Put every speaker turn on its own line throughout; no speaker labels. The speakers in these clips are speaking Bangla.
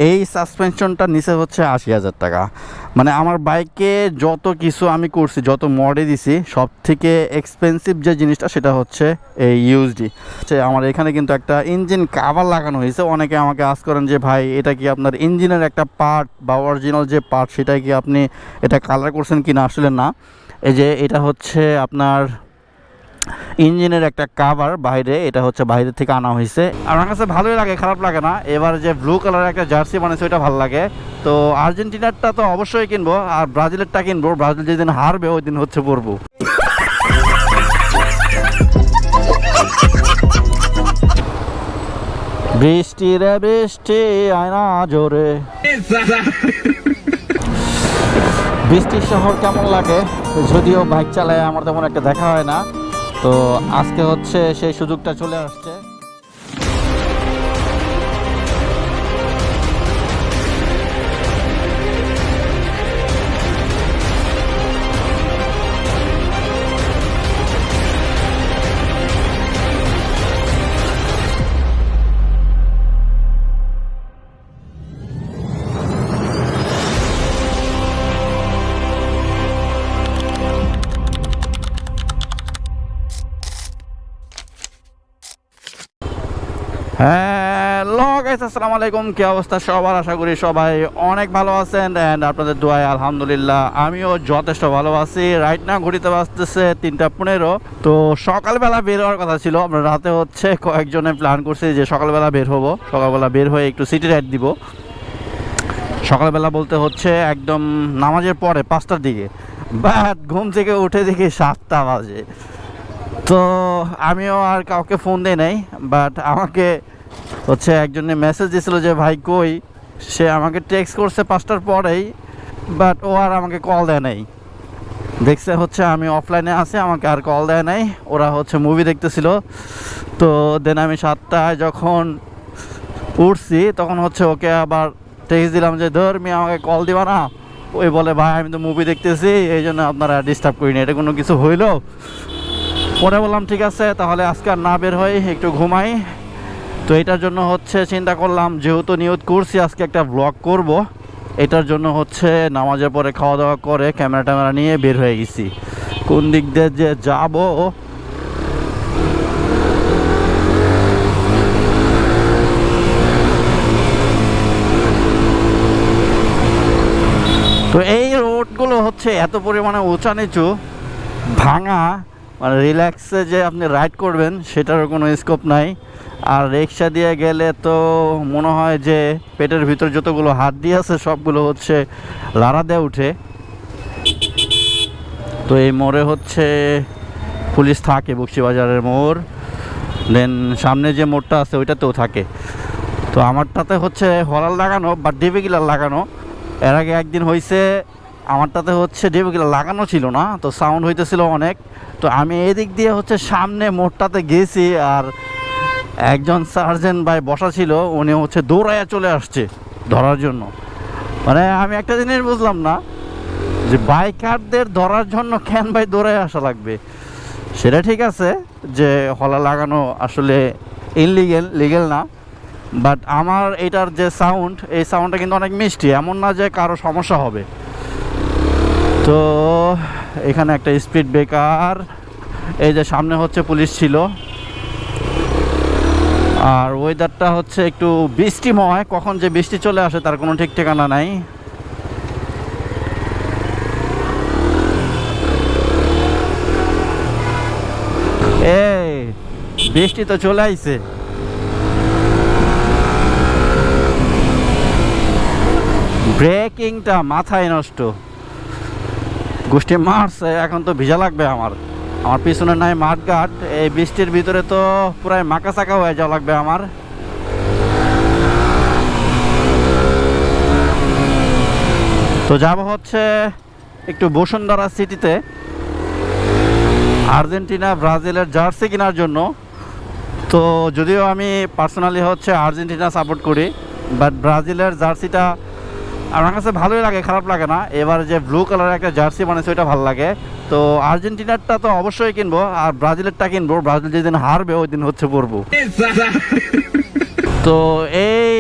এই সাসপেনশনটা নিচে হচ্ছে 80,000 টাকা। মানে আমার বাইকে যত কিছু আমি করছি, যত মডে দিছি, সব থেকে এক্সপেন্সিভ যে জিনিসটা সেটা হচ্ছে এই ইউএসডি। আমার এখানে কিন্তু একটা ইঞ্জিন কাভার লাগানো হয়েছে। অনেকে আমাকে আস্ক করেন যে ভাই এটা কি আপনার ইঞ্জিনের একটা পার্ট বা অরিজিনাল যে পার্ট সেটা কি আপনি এটা কালার করছেন কি না? আসলে না, এই যে এটা হচ্ছে আপনার ইঞ্জিনের একটা কাভার বাইরে, এটা হচ্ছে বাইরে থেকে আনা হয়েছে। আমার কাছে ভালোই লাগে, খারাপ লাগে না। এবার যে ব্লু কালারের একটা জার্সি বানিয়েছে ওইটা ভালো লাগে। তো আর্জেন্টিনারটা তো অবশ্যই কিনবো, আর ব্রাজিলেরটা কিনবো। ব্রাজিল যেদিন হারবে ওই দিন হচ্ছে পরবো। বৃষ্টি রে বৃষ্টি আয়না জোরে। বৃষ্টির শহর কেমন লাগে? যদিও বাইক চালায় আমার তেমন একটা দেখা হয় না, তো আজকে হচ্ছে সেই সুযোগটা চলে আসছে। হ্যালো গাইস, আসসালামু আলাইকুম। কি অবস্থা সবার? আশা করি সবাই অনেক ভালো আছেন অ্যান্ড আপনাদের দোয়ায় আলহামদুলিল্লাহ আমিও যথেষ্ট ভালো আছি। রাইট না ঘড়িতে বাজতেছে 3:15। তো সকালবেলা বের হওয়ার কথা ছিল, আমরা রাতে হচ্ছে কয়েকজনে প্ল্যান করছি যে সকালবেলা বের হবো। সকালবেলা বের হয়ে একটু সিটি রাইড দিব। সকালবেলা বলতে হচ্ছে একদম নামাজের পরে 5টার দিকে, বাট ঘুম থেকে উঠে দেখি 7টা বাজে। তো আমিও আর কাউকে ফোন দিই নাই, বাট আমাকে হচ্ছে একজনে মেসেজ দিয়েছিল যে ভাই কই। সে আমাকে টেক্সট করছে 5টার পরেই, বাট ও আর আমাকে কল দেয় নাই। দেখছে হচ্ছে আমি অফলাইনে আছি, আমাকে আর কল দেয় নাই। ওরা হচ্ছে মুভি দেখতেছিল। তো দেন আমি 7টায় যখন উঠছি তখন হচ্ছে ওকে আবার টেক্সট দিলাম যে ধর্মি আমাকে কল দিবা না। ওই বলে ভাই আমি তো মুভি দেখতেছি, এই জন্য আপনারা ডিস্টার্ব করিনি, এটা কোনো কিছু হইলো? পরে বললাম ঠিক আছে তাহলে আজকে আর না বের হই, একটু ঘুমাই। তো এটার জন্য হচ্ছে চিন্তা করলাম যেহেতু নিয়ত করছি আজকে একটা ব্লগ করব, এটার জন্য হচ্ছে নামাজের পরে খাওয়া দাওয়া করে ক্যামেরা নিয়ে বের হয়ে গেছি। কোন দিক দিয়ে যে যাব তো এই রোডগুলো হচ্ছে এত পরিমাণে উঁচা নিচু ভাঙা, মানে রিল্যাক্সে যে আপনি রাইড করবেন সেটারও কোনো স্কোপ নাই। আর রিক্সা দিয়ে গেলে তো মনে হয় যে পেটের ভিতর যতগুলো হাড্ডি আছে সবগুলো হচ্ছে লাড়া দিয়ে উঠে। তো এই মোড়ে হচ্ছে পুলিশ থাকে, বকশিবাজারের মোড়। দেন সামনে যে মোড়টা আছে ওইটাতেও থাকে। তো আমারটাতে হচ্ছে হলার লাগানো বা ডিবি কিলার লাগানো। এর আগে একদিন হয়েছে আমারটাতে হচ্ছে ডিবি কিলার লাগানো ছিল না, তো সাউন্ড হইতেছিল অনেক। তো আমি এদিক দিয়ে হচ্ছে সামনে মোড়টাতে গেছি, আর একজন সার্জেন্ট ভাই বসা ছিল, উনি হচ্ছে দৌড়াইয়া চলে আসছে ধরার জন্য। মানে আমি একটা জিনিস বুঝলাম না যে বাইকারদের ধরার জন্য কেন ভাই দৌড়ায় আসা লাগবে। সেটা ঠিক আছে যে হলা লাগানো আসলে লিগেল না, বাট আমার এটার যে সাউন্ড, এই সাউন্ডটা কিন্তু অনেক মিষ্টি, এমন না যে কারো সমস্যা হবে। তো এখানে একটা স্পিড ব্রেকার, এই যে সামনে হচ্ছে পুলিশ ছিল। আর ওয়েদারটা হচ্ছে একটু বৃষ্টিময়, কখন যে বৃষ্টি চলে আসে তার কোনো ঠিক ঠিকানা নাই। এই বৃষ্টি তো চলে আইছে। ব্রেকিংটা মাথায় নষ্ট, গোষ্ঠী মারছে, এখন তো ভিজা লাগবে আমার পিছনে নাই মাঠঘাট। এই বৃষ্টির ভিতরে তো পুরাই মাকা চাকা হয়ে যাওয়া লাগবে আমার। তো যাব হচ্ছে একটু বসুন্ধরা সিটিতে আর্জেন্টিনা ব্রাজিলের জার্সি কেনার জন্য। তো যদিও আমি পার্সোনালি হচ্ছে আর্জেন্টিনা সাপোর্ট করি, বাট ব্রাজিলের জার্সিটা আমার কাছে ভালোই লাগে, খারাপ লাগে না। এবার যে ব্লু কালারের একটা জার্সি বানিয়েছে ওইটা ভালো লাগে। তো আর্জেন্টিনারটা তো অবশ্যই কিনবো, আর ব্রাজিলেরটা কিনবো। ব্রাজিল যেদিন হারবে ওই দিন হচ্ছে পরবো। তো এই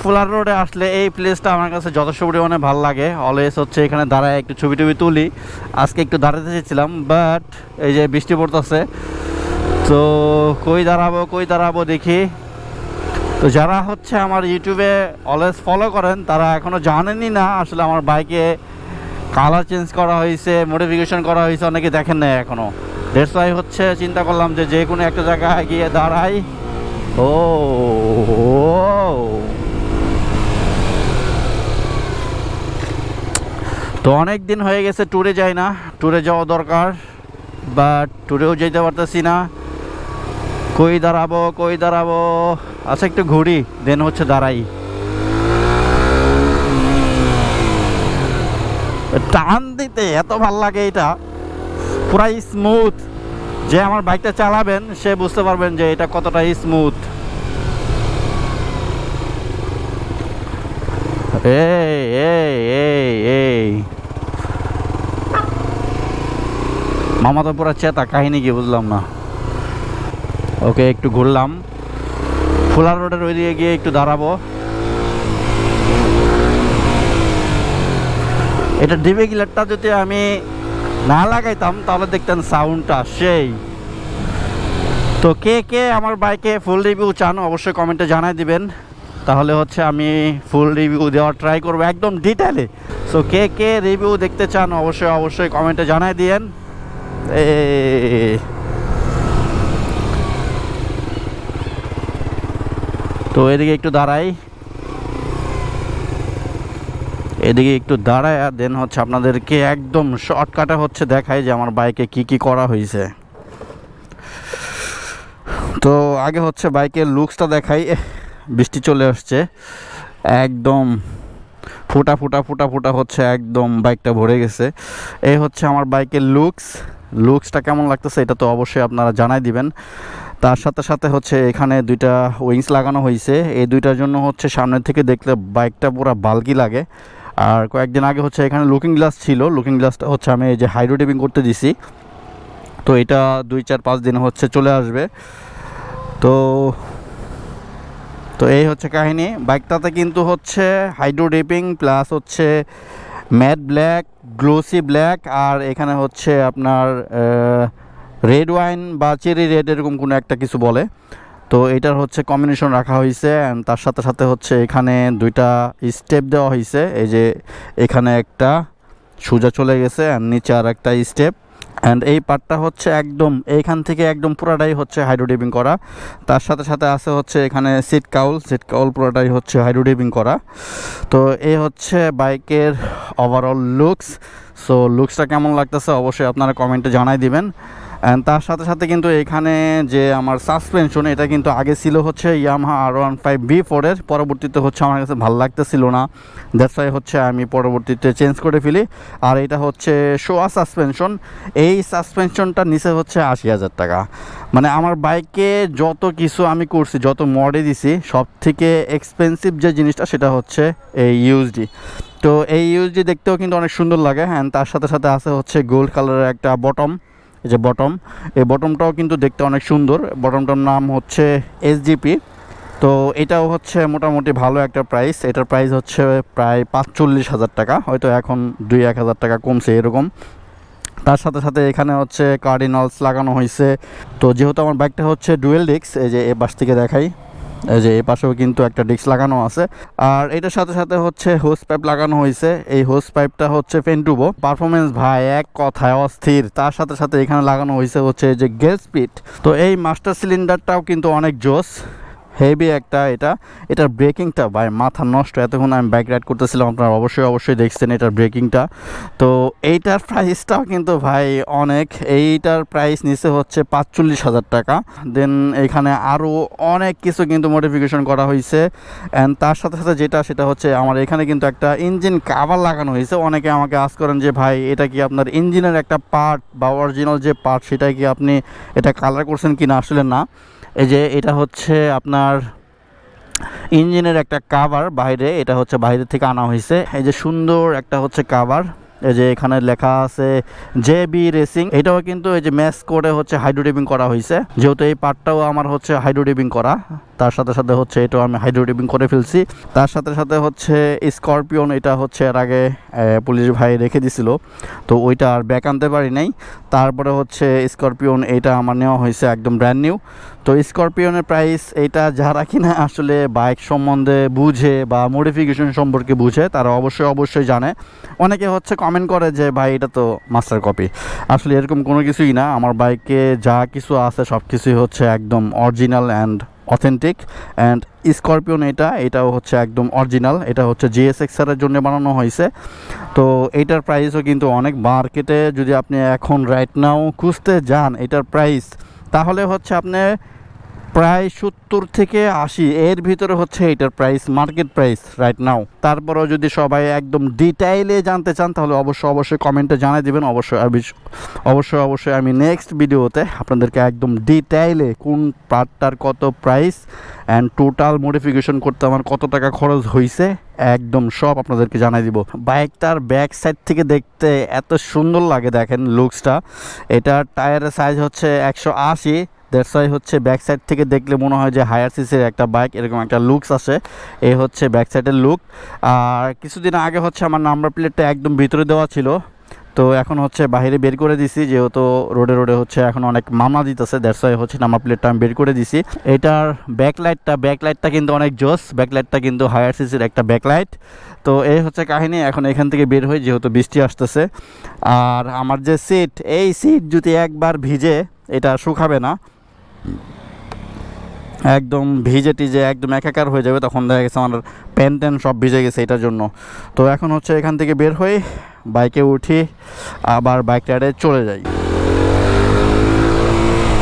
ফুলার রোডে আসলে এই প্লেসটা আমার কাছে যথেষ্ট পরিমাণে ভালো লাগে। অলওয়েজ হচ্ছে এখানে দাঁড়ায় একটু ছবি টবি তুলি। আজকে একটু দাঁড়াতে চেয়েছিলাম, বাট এই যে বৃষ্টি পড়তেছে, তো কই দাঁড়াবো দেখি। তো যারা হচ্ছে আমার ইউটিউবে অলওয়েজ ফলো করেন তারা এখনও জানেনই না আসলে আমার বাইকে কালার চেঞ্জ করা হয়েছে, মডিফিকেশন করা হয়েছে, অনেকে দেখেন না এখনও। দ্যাটস ওয়াই হচ্ছে চিন্তা করলাম যে কোনো একটা জায়গায় গিয়ে দাঁড়াই। ও তো অনেক দিন হয়ে গেছে ট্যুরে যাই না, ট্যুরে যাওয়া দরকার, বাট ট্যুরেও যেতে পারতেছি না। কই দাঁড়াবো, আচ্ছা একটু ঘুরি, দেন হচ্ছে দাঁড়াই। টান দিতে এত ভাল লাগে, এটা পুরাই স্মুথ। যে আমার বাইকটা চালাবেন সে বুঝতে পারবেন যে এটা কতটা স্মুথ। এই মামা তো পুরা চেতা, কাহিনী কি বুঝলাম না। ওকে একটু ঘুরলাম, ফুলার রোডের ওই দিকে গিয়ে একটু দাঁড়াবো। এটা ডিভি গিলারটা যদি আমি না লাগাইতাম তাহলে দেখতেন সাউন্ডটা সেই। তো কে আমার বাইকে ফুল রিভিউ চান অবশ্যই কমেন্টে জানাই দিবেন, তাহলে হচ্ছে আমি ফুল রিভিউ দেওয়ার ট্রাই করবো একদম ডিটেলে। সো কে রিভিউ দেখতে চান অবশ্যই কমেন্টে জানাই দিয়েন। তো এদিকে একটু দাঁড়ায় আর দেন হচ্ছে আপনাদেরকে একদম শর্টকাটে হচ্ছে দেখাই যে আমার বাইকে কি করা হয়েছে। তো আগে হচ্ছে বাইকের লুকসটা দেখাই। বৃষ্টি চলে আসছে, একদম ফুটা হচ্ছে, একদম বাইকটা ভরে গেছে। এই হচ্ছে আমার বাইকের লুকসটা কেমন লাগতেছে এটা তো অবশ্যই আপনারা জানাই দিবেন। তার সাথে হচ্ছে এখানে দুইটা উইংস লাগানো হয়েছে, এই দুইটার জন্য হচ্ছে সামনের থেকে দেখলে বাইকটা পুরো বাল্কি লাগে। আর কয়েকদিন আগে হচ্ছে এখানে লুকিং গ্লাস ছিল, লুকিং গ্লাসটা হচ্ছে আমি এই যে হাইড্রো টেপিং করতে দিছি, তো এটা 2-4-5 দিন হচ্ছে চলে আসবে। তো এই হচ্ছে কাহিনী। বাইকটাতে কিন্তু হচ্ছে হাইড্রো টেপিং প্লাস হচ্ছে ম্যাট ব্ল্যাক, গ্লোসি ব্ল্যাক, আর এখানে হচ্ছে আপনার রেড ওয়াইন বা চেরি রেড এরকম কোনো একটা কিছু বলে, তো এটার হচ্ছে কম্বিনেশন রাখা হয়েছে। অ্যান্ড তার সাথে হচ্ছে এখানে দুইটা স্টেপ দেওয়া হয়েছে, এই যে এখানে একটা সোজা চলে গেছে আর নিচে আর একটা স্টেপ। অ্যান্ড এই পার্টটা হচ্ছে একদম এইখান থেকে একদম পুরাটাই হচ্ছে হাইড্রো টেপিং করা। তার সাথে আছে হচ্ছে এখানে সিট কাউল পুরাটাই হচ্ছে হাইড্রো টেপিং করা। তো এই হচ্ছে বাইকের ওভারঅল লুকস। সো লুকসটা কেমন লাগতেছে অবশ্যই আপনারা কমেন্টে জানাই দিবেন। অ্যান্ড তার সাথে কিন্তু এখানে যে আমার সাসপেনশন, এটা কিন্তু আগে ছিল হচ্ছে ইয়ামাহা R15V4 এর, পরবর্তীতে হচ্ছে আমার কাছে ভালো লাগতেছিল না, দ্যাটস ওয়াই হচ্ছে আমি পরবর্তীতে চেঞ্জ করে ফেলি। আর এটা হচ্ছে শোয়া সাসপেনশন, এই সাসপেনশনটা নিচে হচ্ছে 80,000 টাকা। মানে আমার বাইকে যত কিছু আমি করছি, যত মডে দিছি, সব থেকে এক্সপেন্সিভ যে জিনিসটা সেটা হচ্ছে এই ইউএসডি। তো এই ইউএসডি দেখতেও কিন্তু অনেক সুন্দর লাগে। অ্যান্ড তার সাথে আছে হচ্ছে গোল্ড কালারের একটা বটম, এই যে বটম, এই বটমটাও কিন্তু দেখতে অনেক সুন্দর। বটমটার নাম হচ্ছে SGP। তো এটাও হচ্ছে মোটামুটি ভালো একটা প্রাইস, এটার প্রাইস হচ্ছে প্রায় 45,000 টাকা, হয়তো এখন 2-1,000 টাকা কমছে এরকম। তার সাথে এখানে হচ্ছে কার্ডিনালস লাগানো হয়েছে। তো যেহেতু আমার বাইকটা হচ্ছে ডুয়েল ডিস্ক, এই যে এ পাশ থেকে দেখাই, এই যে এই পাশেও কিন্তু একটা ডিস্ক লাগানো আছে। আর এটার সাথে হচ্ছে হোস পাইপ লাগানো হয়েছে, এই হোস পাইপটা হচ্ছে ফেন্টুবো। পারফরমেন্স ভাই এক কথায় অস্থির। তার সাথে এখানে লাগানো হয়েছে হচ্ছে যে গেজ স্পিড। তো এই মাস্টার সিলিন্ডারটাও কিন্তু অনেক জোস, হেভি একটা। এটার ব্রেকিংটা ভাই মাথা নষ্ট। এতক্ষণ আমি বাইক রাইড করতেছিলাম, আপনারা অবশ্যই দেখছেন এটার ব্রেকিংটা। তো এইটার প্রাইসটাও কিন্তু ভাই অনেক, এইটার প্রাইস নিচে হচ্ছে 45,000 টাকা। দেন এখানে আরও অনেক কিছু কিন্তু মডিফিকেশন করা হয়েছে। অ্যান্ড তার সাথে সেটা হচ্ছে আমার এখানে কিন্তু একটা ইঞ্জিন কাভার লাগানো হয়েছে। অনেকে আমাকে আস্ক করেন যে ভাই এটা কি আপনার ইঞ্জিনের একটা পার্ট বা অরিজিনাল যে পার্ট সেটা কি আপনি এটা কালার করছেন কি না? আসলে না, এই যে এটা হচ্ছে আপনার ইঞ্জিনের একটা কাভার বাইরে, এটা হচ্ছে বাইরে থেকে আনা হয়েছে। এই যে সুন্দর একটা হচ্ছে কাভার, এই যে এখানে লেখা আছে জেবি রেসিং, এটাও কিন্তু এই যে ম্যাচ করে হচ্ছে হাইড্রো ডিপিং করা হয়েছে, যেহেতু এই পার্টটাও আমার হচ্ছে হাইড্রো ডিপিং করা, তার সাথে সাথে হচ্ছে এটাও আমি হাইড্রো ডিপিং করে ফেলছি। তার সাথে সাথে হচ্ছে স্করপিয়ন, এটা হচ্ছে এর আগে পুলিশ ভাই রেখে দিছিল, তো ওইটা আর ব্যাক আনতে পারি নাই। তারপরে হচ্ছে স্করপিয়ন, এটা আমার নেওয়া হয়েছে একদম ব্র্যান্ড নিউ। তো স্করপিয়নের প্রাইস, এটা যারা কিনা আসলে বাইক সম্বন্ধে বুঝে বা মডিফিকেশন সম্পর্কে বুঝে তারা অবশ্যই জানে। অনেকে হচ্ছে কমেন্ট করে যে ভাই এটা তো মাস্টার কপি, আসলে এরকম কোনো কিছুই না। আমার বাইকে যা কিছু আছে সব কিছুই হচ্ছে একদম original and authentic. And scorpion এটাও হচ্ছে একদম অরিজিনাল, এটা হচ্ছে জিএসএক্সআরের জন্য বানানো হয়েছে। তো এইটার প্রাইসও কিন্তু অনেক, মার্কেটে যদি আপনি এখন রাইট নাও খুঁজতে যান এটার প্রাইস, তাহলে হচ্ছে আপনি প্রায় 70 থেকে 80 এর ভিতরে হচ্ছে এটার price, market price right now. তারপরেও যদি সবাই একদম ডিটেইলে জানতে চান তাহলে অবশ্যই কমেন্টে জানিয়ে দেবেন। অবশ্যই আমি নেক্সট ভিডিওতে আপনাদেরকে একদম ডিটেইলে কোন পার্টটার কত প্রাইস অ্যান্ড টোটাল মডিফিকেশন করতে আমার কত টাকা খরচ হয়েছে একদম সব আপনাদেরকে জানাই দিব। বাইকটার ব্যাক সাইড থেকে দেখতে এত সুন্দর লাগে, দেখেন লুকসটা। এটার টায়ারের সাইজ হচ্ছে 180, দ্যাটস ওয়াই হচ্ছে ব্যাক সাইড থেকে দেখলে মনে হয় যে হায়ার সিসির একটা বাইক, এরকম একটা লুকস আসে। এই হচ্ছে ব্যাক সাইডের লুক। আর কিছুদিন আগে হচ্ছে আমার নাম্বার প্লেটটা একদম ভিতরে দেওয়া ছিল, তো এখন হচ্ছে বাইরে বের করে দিছি, যেহেতু রোডে হচ্ছে এখন অনেক মামলা দিতেছে, দ্যাটস ওয়াই হচ্ছে নাম্বার প্লেটটা আমি বের করে দিছি। এটার ব্যাকলাইটটা কিন্তু অনেক জোস, ব্যাকলাইটটা কিন্তু হায়ার সিসির একটা ব্যাকলাইট। তো এই হচ্ছে কাহিনী, এখন এখান থেকে বের হই যেহেতু বৃষ্টি আসতেছে। আর আমার যে সিট, এই সিট যদি একবার ভিজে এটা শুকাবে না, একদম ভিজে টিজে একদম একাকার হয়ে যাবে, তখন দেখা গেছে আমার প্যান্ট সব ভিজে গেছে এটার জন্য। তো এখন হচ্ছে এখান থেকে বের হয়ে বাইকে উঠি, আবার বাইক রাইডে চলে যাই।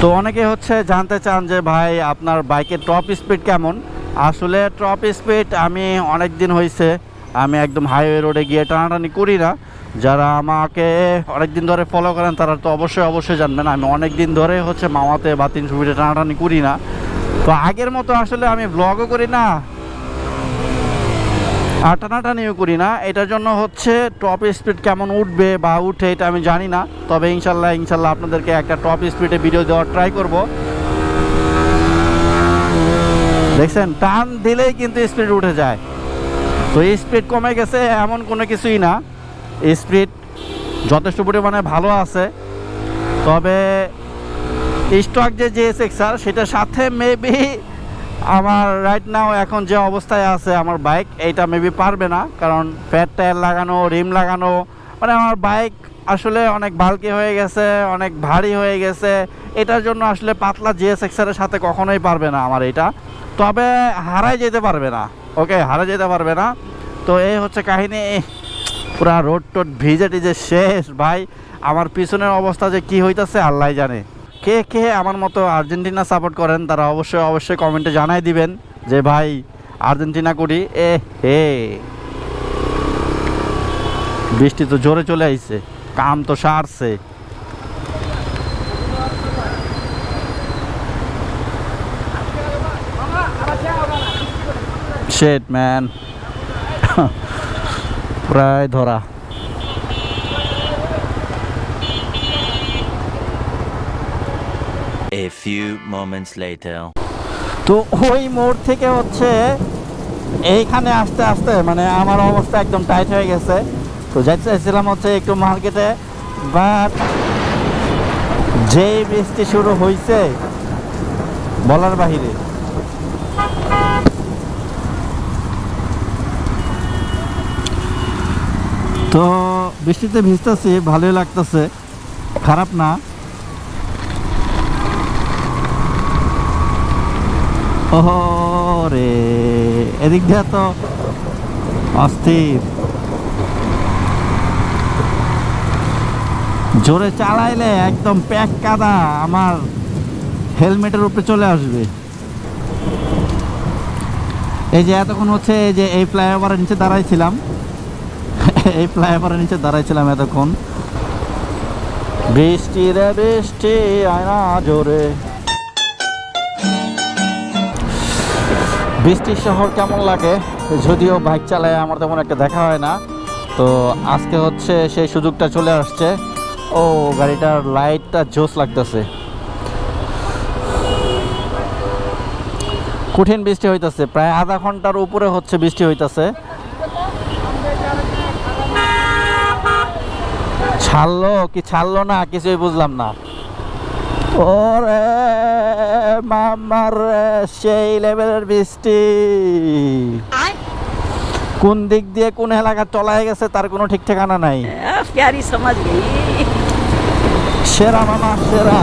তো অনেকে হচ্ছে জানতে চান যে ভাই আপনার বাইকের টপ স্পিড কেমন। আসলে টপ স্পিড আমি অনেক দিন হয়েছে আমি একদম হাইওয়ে রোডে গিয়ে টানাটানি করি না। যারা আমাকে অনেক দিন ধরে ফলো করেন তারা তো অবশ্যই জানবেন আমি অনেক দিন ধরে হচ্ছে মামাতে বা 300 ফিটে টানাটানি করি না। তো আগের মতো আসলে আমি ব্লগও করি না আর টানাটানিও করি না, এটার জন্য হচ্ছে টপ স্পিড কেমন উঠবে বা উঠে এটা আমি জানি না। তবে ইনশাল্লাহ আপনাদেরকে একটা টপ স্পিডে ভিডিও দেওয়ার ট্রাই করব। দেখছেন টান দিলেই কিন্তু স্পিড উঠে যায়। তো স্পিড কমে গেছে এমন কোনো কিছুই না, স্পিড যথেষ্ট পরিমাণে ভালো আছে। তবে স্টক যে জিএসএক্সআর সেটার সাথে মেবি আমার রাইট নাও এখন যে অবস্থায় আছে আমার বাইক, এইটা মেবি পারবে না, কারণ ফ্যাট টায়ার লাগানো, রিম লাগানো, মানে আমার বাইক আসলে অনেক বাল্কি হয়ে গেছে, অনেক ভারী হয়ে গেছে। এটার জন্য আসলে পাতলা জিএসএক্সআরের সাথে কখনোই পারবে না আমার এটা। তবে হারাই যেতে পারবে না, ওকে হারা যেতে পারবে না। তো এই হচ্ছে কাহিনী, পুরা রোড টোড ভিজে টিজে শেষ ভাই। আমার পিছনের অবস্থা যে কি হইতাছে আল্লাহ জানে। কে আমার মতো আর্জেন্টিনা সাপোর্ট করেন তারা অবশ্যই কমেন্টে জানাই দিবেন যে ভাই আর্জেন্টিনা করি। হে বৃষ্টি তো জোরে চলে আইছে, কাম তো সারছে। শিট ম্যান, প্রায় ধরা।
A few moments later.
তো ওই মোড় থেকে হচ্ছে এইখানে আস্তে আস্তে মানে আমার অবস্থা একদম টাইট হয়ে গেছে। তো যাইতে চাইছিলাম হচ্ছে একটু মার্কেটে, বাট যেই বৃষ্টি শুরু হয়েছে বলার বাহিরে। তো বৃষ্টিতে ভিজতেছি, ভালোই লাগতেছে, খারাপ না। ওহো রে, এদিক দিয়ে তো অস্থির, জোরে চালাইলে একদম প্যাক কাদা আমার হেলমেটের উপরে চলে আসবে। এই যে এতক্ষণ হচ্ছে এই যে এই ফ্লাইওভারের নিচে দাঁড়াইছিলাম এতক্ষণ। বৃষ্টি রে বৃষ্টি আয়না জোরে। বৃষ্টির শহর কেমন লাগে, যদিও বাইক চালায় আমার তেমন একটা দেখা হয় না, তো আজকে হচ্ছে সেই সুযোগটা চলে আসছে। ও গাড়িটার লাইটটা জোস লাগতেছে। কঠিন বৃষ্টি হইতাছে, প্রায় আধা ঘন্টার উপরে হচ্ছে বৃষ্টি হইতাছে। ছাড়লো কি ছাড়লো না কিছুই বুঝলাম না। ওরে মামার সেই লেভেলের বৃষ্টি, কোন দিক দিয়ে কোন এলাকা চলায় গেছে তার কোনো ঠিক ঠিকানা নাই।
प्यारी समझ गई।
সেরা মামা সেরা।